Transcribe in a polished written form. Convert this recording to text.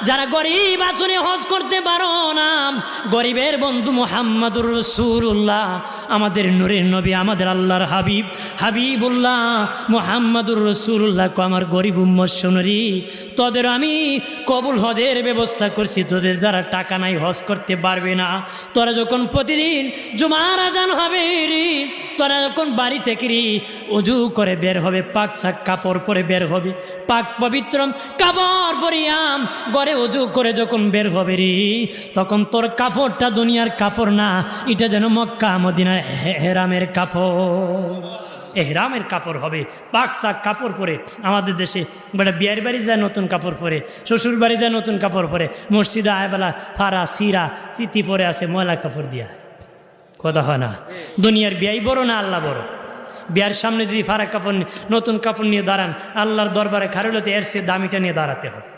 যারা গরিব আছুনে হজ করতে পারো না, গরিবের বন্ধু মুহাম্মাদুর রাসূলুল্লাহ, আমাদের নূরের নবী, আমাদের আল্লাহর হাবিব হাবিবুল্লাহ মুহাম্মাদুর রাসূলুল্লাহ কো আমার গরিব উম্মত শোনরি, তোদের আমি কবুল হজের ব্যবস্থা করছি। তোদের যারা টাকা নাই হজ করতে পারবে না, তোরা যখন প্রতিদিন জুমার আজান হবে রে, তোরা যখন বাড়ি থেকে রে ওযু করে বের হবে, পাক ছাক কাপড় পরে বের হবে, পাক পবিত্র কাপড় পরিয়াম ঘরে ওযু করে যখন বের হবে রে, তখন তোর কাপড়টা দুনিয়ার কাপড় না, এটা যেন মক্কা মদিনার হেরামের কাপড়, এহরামের কাপড় হবে। পাক চাক কাপড় পরে আমাদের দেশে বেটা বিয়ের বাড়ি যায় নতুন কাপড় পরে, শ্বশুর বাড়ি যায় নতুন কাপড় পরে, মসজিদে আয়বেলা ফারা সিরা চিতি পরে আছে ময়লা কাপড় দিয়া, কথা হয় না। দুনিয়ার বিয়াই বড় না আল্লাহ বড়? বিয়ার সামনে যদি ফারা কাপড় নতুন কাপড় নিয়ে দাঁড়ান, আল্লাহর দরবারে খারুলতে এর সে দামিটা নিয়ে দাঁড়াতে হবে।